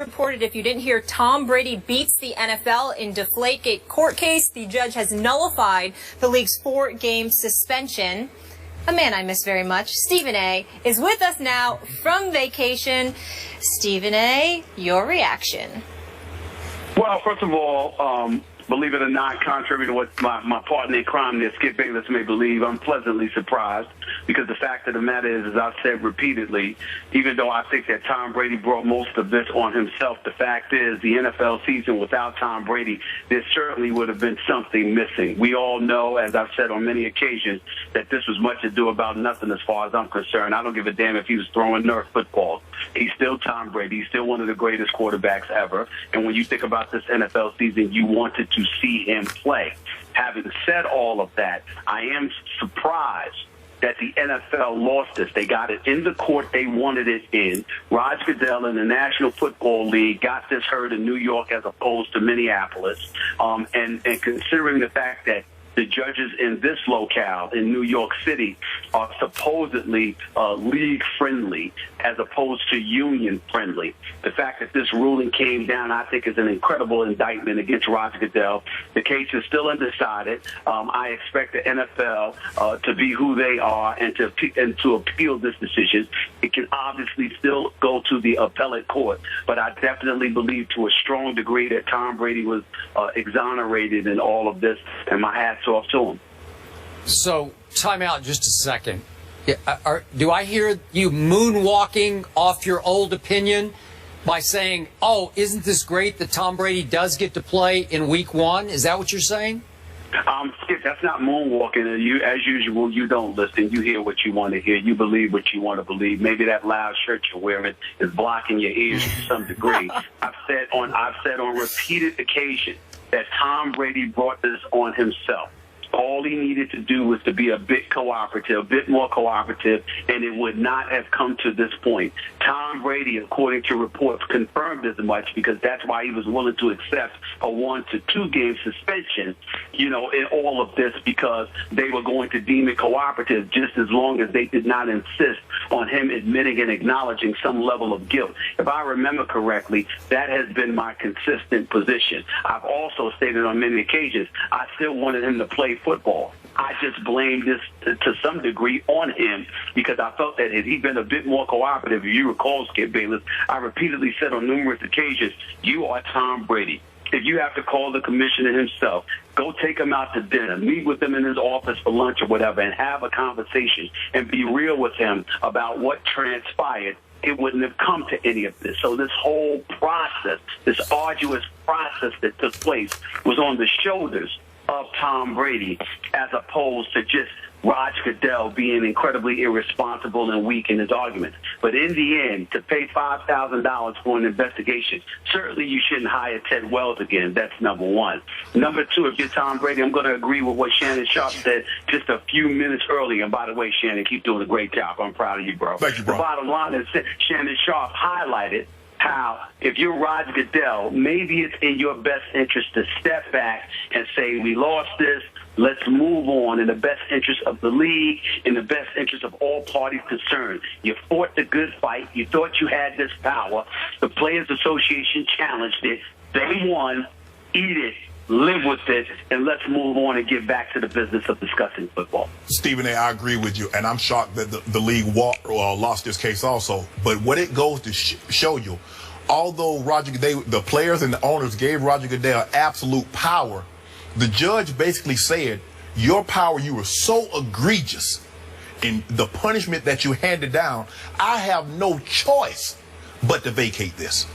reported, if you didn't hear, Tom Brady beats the NFL in Deflatega court case. The judge has nullified the league's 4-game suspension. A man I miss very much, Stephen A., is with us now from vacation. Stephen A., your reaction. Well, first of all, believe it or not, contrary to what my partner in crime there, Skip Bayless, may believe, I'm pleasantly surprised because the fact of the matter is, as I've said repeatedly, even though I think that Tom Brady brought most of this on himself, the fact is the NFL season without Tom Brady, there certainly would have been something missing. We all know, as I've said on many occasions, that this was much ado about nothing as far as I'm concerned. I don't give a damn if he was throwing Nerf footballs. He's still Tom Brady. He's still one of the greatest quarterbacks ever. And when you think about this NFL season, you wanted to see him play. Having said all of that, I am surprised that the NFL lost this. They got it in the court they wanted it in. Roger Goodell in the National Football League got this heard in New York as opposed to Minneapolis. And considering the fact that the judges in this locale in New York City are supposedly league-friendly as opposed to union-friendly. The fact that this ruling came down, I think, is an incredible indictment against Roger Goodell. The case is still undecided. I expect the NFL to be who they are and to appeal this decision. It can obviously still go to the appellate court, but I definitely believe to a strong degree that Tom Brady was exonerated in all of this, and my hat's off to him. So, time out just a second. Do I hear you moonwalking off your old opinion by saying, oh, isn't this great that Tom Brady does get to play in week 1? Is that what you're saying? Skip, that's not moonwalking. You, as usual, you don't listen. You hear what you want to hear. You believe what you want to believe. Maybe that loud shirt you're wearing is blocking your ears to some degree. I've said on repeated occasions that Tom Brady brought this on himself. All he needed to do was to be a bit cooperative, a bit more cooperative, and it would not have come to this point. Tom Brady, according to reports, confirmed as much because that's why he was willing to accept a 1 to 2 game suspension, in all of this, because they were going to deem it cooperative just as long as they did not insist on him admitting and acknowledging some level of guilt. If I remember correctly, that has been my consistent position. I've also stated on many occasions I still wanted him to play football. I just blamed this to some degree on him because I felt that had he been a bit more cooperative, if you recall, Skip Bayless, I repeatedly said on numerous occasions, you are Tom Brady. If you have to call the commissioner himself, go take him out to dinner, meet with him in his office for lunch or whatever, and have a conversation and be real with him about what transpired, it wouldn't have come to any of this. So this whole process, this arduous process that took place was on the shoulders of Tom Brady as opposed to just Roger Goodell being incredibly irresponsible and weak in his arguments. But in the end, to pay $5,000 for an investigation, certainly you shouldn't hire Ted Wells again. That's number one. Number two, if you're Tom Brady, I'm going to agree with what Shannon Sharp said just a few minutes earlier. And by the way, Shannon, keep doing a great job. I'm proud of you, bro. Thank you, bro. The bottom line is Shannon Sharp highlighted how if you're Roger Goodell, maybe it's in your best interest to step back and say, we lost this, let's move on in the best interest of the league, in the best interest of all parties concerned. You fought the good fight. You thought you had this power. The Players Association challenged it. They won. Eat it. Live with it, and let's move on and get back to the business of discussing football. Stephen A., I agree with you, and I'm shocked that the league lost this case also. But what it goes to show you, although the players and the owners gave Roger Goodell absolute power, the judge basically said, your power, you were so egregious in the punishment that you handed down, I have no choice but to vacate this.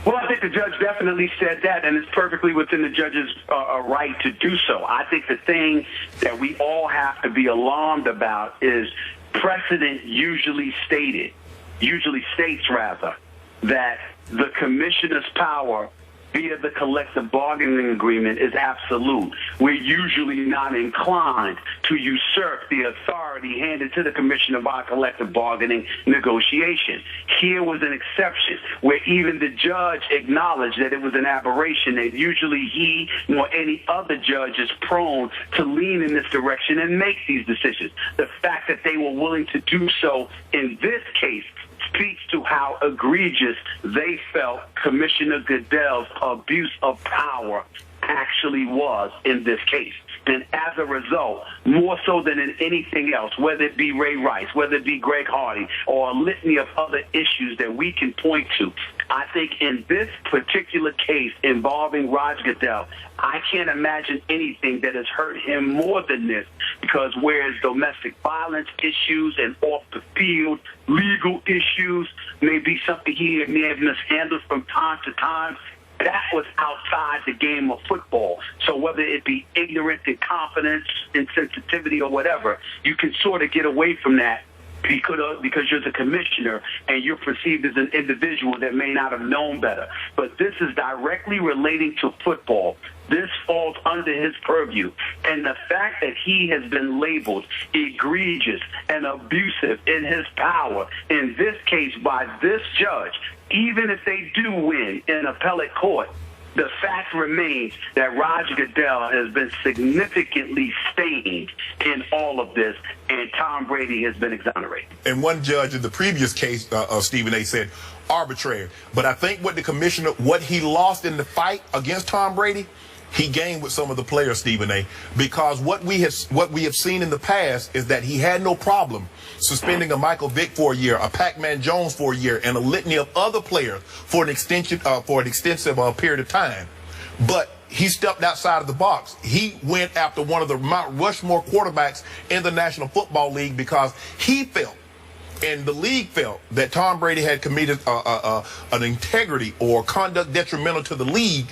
Well, I think the judge definitely said that, and it's perfectly within the judge's right to do so. I think the thing that we all have to be alarmed about is precedent usually states that the commissioner's power via the collective bargaining agreement is absolute. We're usually not inclined to usurp the authority handed to the commissioner by collective bargaining negotiation. Here was an exception where even the judge acknowledged that it was an aberration, that usually he nor any other judge is prone to lean in this direction and make these decisions. The fact that they were willing to do so in this case speaks to how egregious they felt Commissioner Goodell's abuse of power actually was in this case. And as a result, more so than in anything else, whether it be Ray Rice, whether it be Greg Hardy, or a litany of other issues that we can point to, I think in this particular case involving Roger Goodell, I can't imagine anything that has hurt him more than this, because whereas domestic violence issues and off-the-field legal issues may be something he may have mishandled from time to time, that was outside the game of football. So whether it be ignorance, incompetence, insensitivity, or whatever, you can sort of get away from that because you're the commissioner and you're perceived as an individual that may not have known better. But this is directly relating to football. This falls under his purview. And the fact that he has been labeled egregious and abusive in his power, in this case by this judge, even if they do win in appellate court, the fact remains that Roger Goodell has been significantly stained in all of this, and Tom Brady has been exonerated. And one judge in the previous case, Stephen A., said arbitrary. But I think what the commissioner, what he lost in the fight against Tom Brady, he gained with some of the players, Stephen A., because what we have seen in the past is that he had no problem suspending a Michael Vick for a year, a Pac-Man Jones for a year, and a litany of other players for an extensive period of time. But he stepped outside of the box. He went after one of the Mount Rushmore quarterbacks in the National Football League because he felt, and the league felt, that Tom Brady had committed an integrity or conduct detrimental to the league.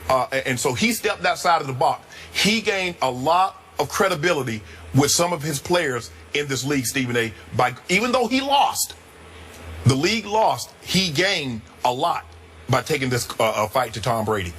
And so he stepped outside of the box. He gained a lot of credibility with some of his players in this league, Stephen A. Even though he lost, the league lost, he gained a lot by taking this fight to Tom Brady.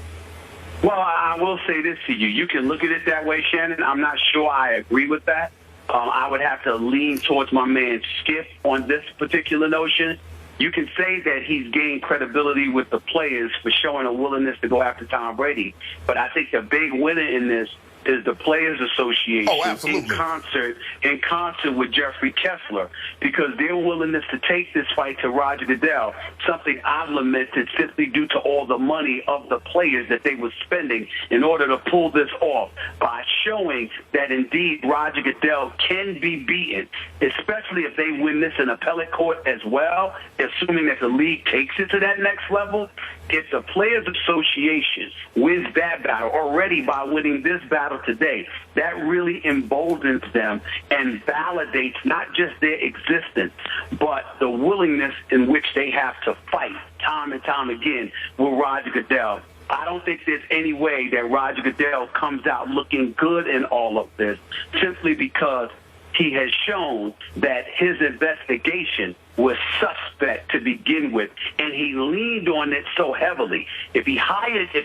Well, I will say this to you. You can look at it that way, Shannon. I'm not sure I agree with that. I would have to lean towards my man Skip on this particular notion. You can say that he's gained credibility with the players for showing a willingness to go after Tom Brady. But I think the big winner in this is the Players Association in concert with Jeffrey Kessler, because their willingness to take this fight to Roger Goodell, something I've lamented simply due to all the money of the players that they were spending in order to pull this off, by showing that indeed Roger Goodell can be beaten, especially if they win this in appellate court as well, assuming that the league takes it to that next level. If the Players Association wins that battle already by winning this battle today, that really emboldens them and validates not just their existence, but the willingness in which they have to fight time and time again with Roger Goodell. I don't think there's any way that Roger Goodell comes out looking good in all of this, simply because he has shown that his investigation was suspect to begin with, and he leaned on it so heavily. If he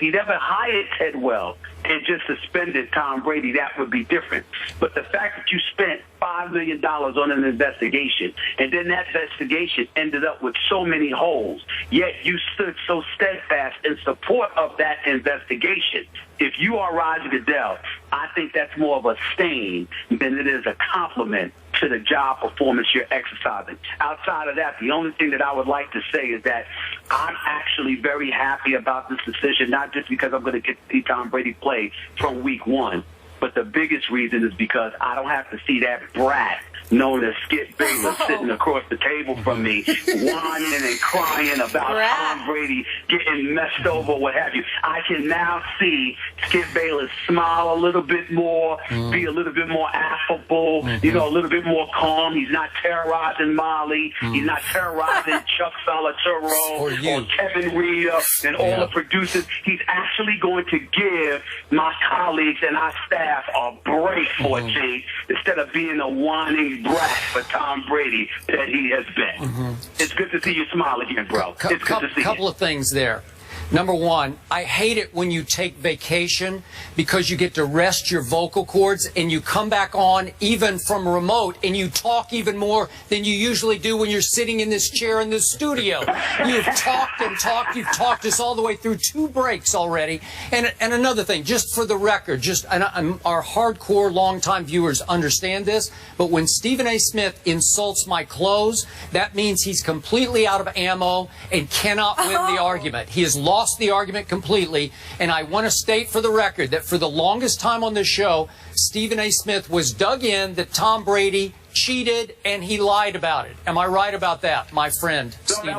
never hired Ted Wells and just suspended Tom Brady, that would be different. But the fact that you spent $5 million on an investigation, and then that investigation ended up with so many holes, yet you stood so steadfast in support of that investigation. If you are Roger Goodell, I think that's more of a stain than it is a compliment to the job performance you're exercising. Outside of that, the only thing that I would like to say is that I'm actually very happy about this decision, not just because I'm going to get to see Tom Brady play from week one, but the biggest reason is because I don't have to see that brat known as Skip Bayless sitting across the table from me, whining and crying about Tom Brady getting messed over, what have you. I can now see Skip Bayless smile a little bit more, be a little bit more affable, a little bit more calm. He's not terrorizing Molly. He's not terrorizing Chuck Salaturo or Kevin Rita and all the producers. He's actually going to give my colleagues and our staff a break for a change, instead of being a whining brat for Tom Brady that he has been. It's good to see you smile again, bro. It's good to see you. Couple of things there. Number one, I hate it when you take vacation because you get to rest your vocal cords and you come back on even from remote and you talk even more than you usually do when you're sitting in this chair in this studio. You've talked and talked. You've talked us all the way through 2 breaks already. And another thing, just for the record, and our hardcore longtime viewers understand this, but when Stephen A. Smith insults my clothes, that means he's completely out of ammo and cannot win the argument. He has lost the argument completely, and I want to state for the record that for the longest time on this show, Stephen A. Smith was dug in that Tom Brady cheated and he lied about it. Am I right about that, my friend? In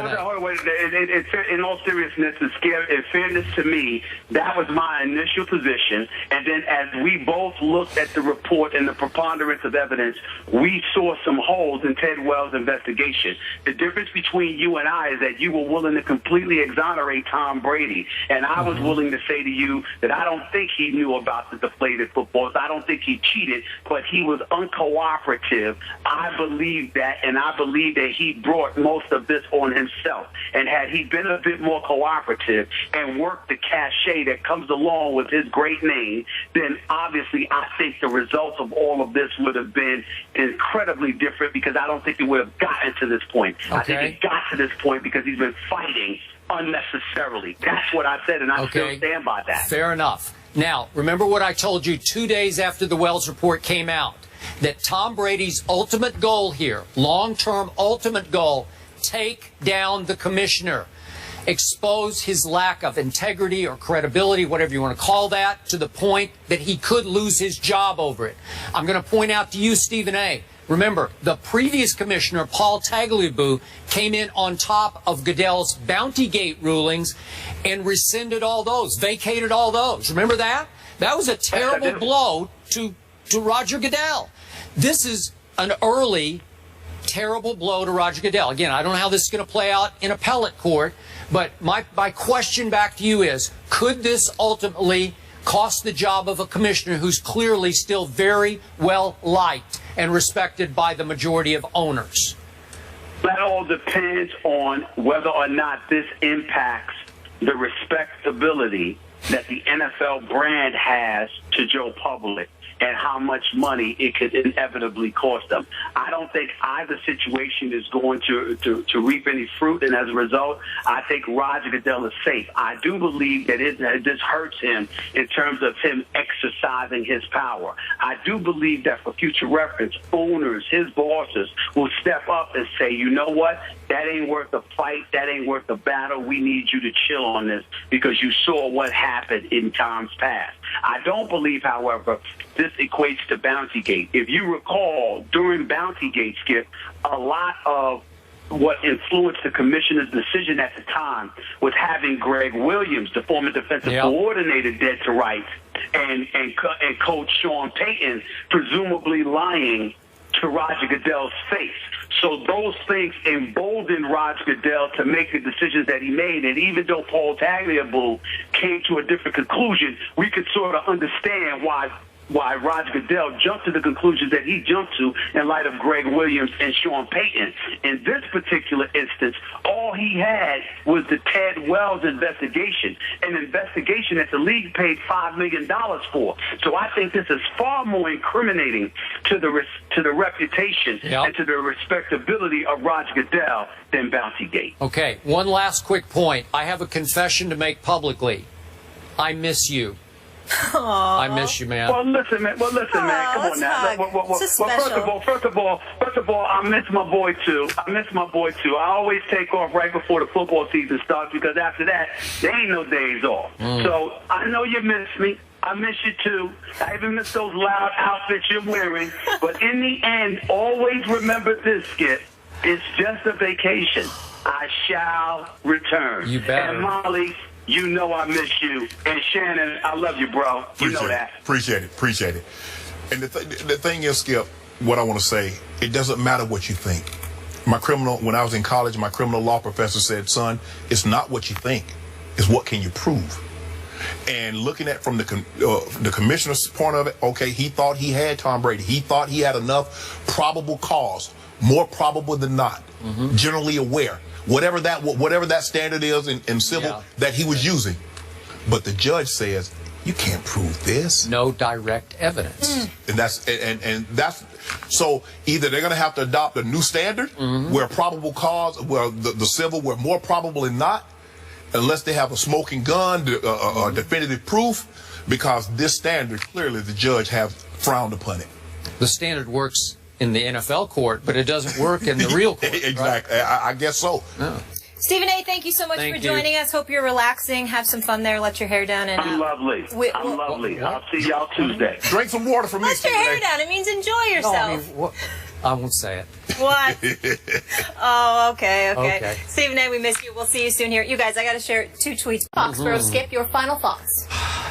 all seriousness, in fairness to me, that was my initial position. And then as we both looked at the report and the preponderance of evidence, we saw some holes in Ted Wells' investigation. The difference between you and I is that you were willing to completely exonerate Tom Brady. And I was willing to say to you that I don't think he knew about the deflated footballs. I don't think he cheated, but he was uncooperative. I believe that, and I believe that he brought most of this on himself. And had he been a bit more cooperative and worked the cachet that comes along with his great name, then obviously I think the results of all of this would have been incredibly different, because I don't think it would have gotten to this point. Okay. I think it got to this point because he's been fighting unnecessarily. That's what I said, and I still stand by that. Fair enough. Now, remember what I told you 2 days after the Wells report came out, that Tom Brady's ultimate goal here, long-term ultimate goal, take down the commissioner, expose his lack of integrity or credibility, whatever you want to call that, to the point that he could lose his job over it. I'm going to point out to you, Stephen A., remember, the previous commissioner, Paul Tagliabue, came in on top of Goodell's Bountygate rulings and rescinded all those, vacated all those. Remember that? That was a terrible blow to Roger Goodell. This is an early, terrible blow to Roger Goodell. Again, I don't know how this is going to play out in appellate court, but my question back to you is, could this ultimately cost the job of a commissioner who's clearly still very well liked and respected by the majority of owners? That all depends on whether or not this impacts the respectability that the NFL brand has to Joe Public and how much money it could inevitably cost them. I don't think either situation is going to reap any fruit, and as a result, I think Roger Goodell is safe. I do believe that this hurts him in terms of him exercising his power. I do believe that for future reference, owners, his bosses, will step up and say, you know what, that ain't worth the fight, that ain't worth the battle, we need you to chill on this because you saw what happened in times past. I don't believe, however, this equates to Bountygate. If you recall, during Bountygate, Skip, a lot of what influenced the commissioner's decision at the time was having Greg Williams, the former defensive coordinator, dead to rights, and Coach Sean Payton presumably lying to Roger Goodell's face. So those things emboldened Roger Goodell to make the decisions that he made. And even though Paul Tagliabue came to a different conclusion, we could sort of understand why Roger Goodell jumped to the conclusions that he jumped to in light of Greg Williams and Sean Payton. In this particular instance, all he had was the Ted Wells investigation, an investigation that the league paid $5 million for. So I think this is far more incriminating to the reputation and to the respectability of Roger Goodell than Bountygate. Okay, one last quick point. I have a confession to make publicly. I miss you. Aww. I miss you, man. Well, listen, man. Come on now. First of all, I miss my boy too. I always take off right before the football season starts because after that, there ain't no days off. So I know you miss me. I miss you too. I even miss those loud outfits you're wearing. But in the end, always remember this, Skip. It's just a vacation. I shall return. You better. And Molly, you know I miss you. And Shannon, I love you, bro. You know that. Appreciate it. And the thing is, Skip, what I want to say, it doesn't matter what you think. When I was in college, my criminal law professor said, son, it's not what you think. It's what can you prove. And looking at from the commissioner's point of it, okay, he thought he had Tom Brady. He thought he had enough probable cause, more probable than not, generally aware. whatever that standard is in civil that he was using. But the judge says, you can't prove this. No direct evidence. And that's so either they're going to have to adopt a new standard where probable cause, where the civil, where more probable than not, unless they have a smoking gun, definitive proof, because this standard, clearly the judge have frowned upon it. The standard works in the NFL court, but it doesn't work in the real court. Exactly. Right? I guess so. Yeah. Stephen A., thank you so much for joining us. Hope you're relaxing. Have some fun there. Let your hair down. And I'm lovely. I'm lovely. I'll see y'all Tuesday. Drink some water for me, Let your hair down. It means enjoy yourself. No, I won't say it. What? Oh, okay. Stephen A., we miss you. We'll see you soon here. You guys, I got to share 2 tweets. Foxborough Skip, your final thoughts.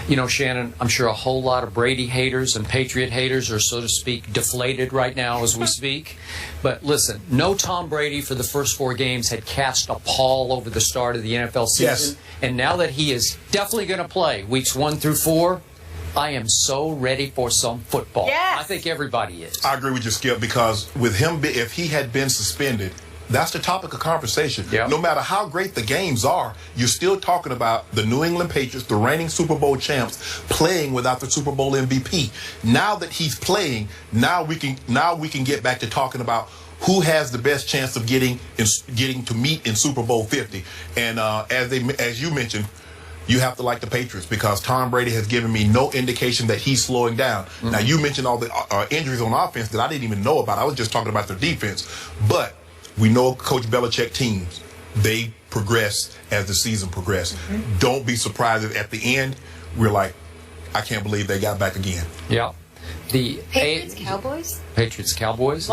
You know, Shannon, I'm sure a whole lot of Brady haters and Patriot haters are, so to speak, deflated right now as we speak. But listen, no Tom Brady for the first 4 games had cast a pall over the start of the NFL season. Yes. And now that he is definitely going to play weeks 1 through 4, I am so ready for some football. Yes. I think everybody is. I agree with you, Skip, because with him, if he had been suspended, that's the topic of conversation. Yep. No matter how great the games are, you're still talking about the New England Patriots, the reigning Super Bowl champs, playing without the Super Bowl MVP. Now that he's playing, now we can get back to talking about who has the best chance of getting to meet in Super Bowl 50. And as you mentioned, you have to like the Patriots because Tom Brady has given me no indication that he's slowing down. Now, you mentioned all the injuries on offense that I didn't even know about. I was just talking about their defense. But we know Coach Belichick teams, they progress as the season progresses. Don't be surprised if at the end we're like, I can't believe they got back again. Yeah. The Patriots, Cowboys? Patriots, Cowboys.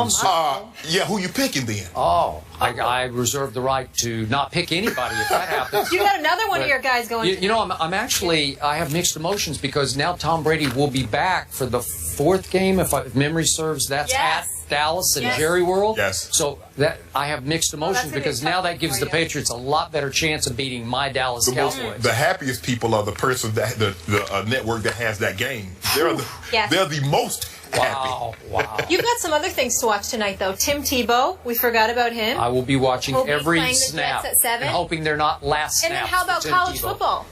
Yeah, who you picking then? I reserve the right to not pick anybody if that happens. You got another one of your guys going. You know, I have mixed emotions because now Tom Brady will be back for the 4th game, if memory serves. That's at Dallas and Jerry World. Yes. So that I have mixed emotions because now that gives the Patriots a lot better chance of beating my Dallas Cowboys. The happiest people are the person that the network that has that game. They're the most happy. Wow. You've got some other things to watch tonight, though. Tim Tebow, we forgot about him. I will be watching every snap snap at 7. and hoping they're not last snaps. And then how about college football?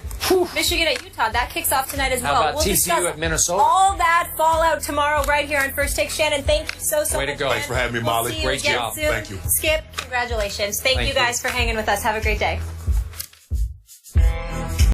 Michigan at Utah. That kicks off tonight as well. How about TCU at Minnesota? All that fallout tomorrow right here on First Take. Shannon, thank you so much. Way to go. Thanks for having me, Molly. We'll see you Great again job. soon. Thank you. Skip, congratulations. Thank you guys for hanging with us. Have a great day.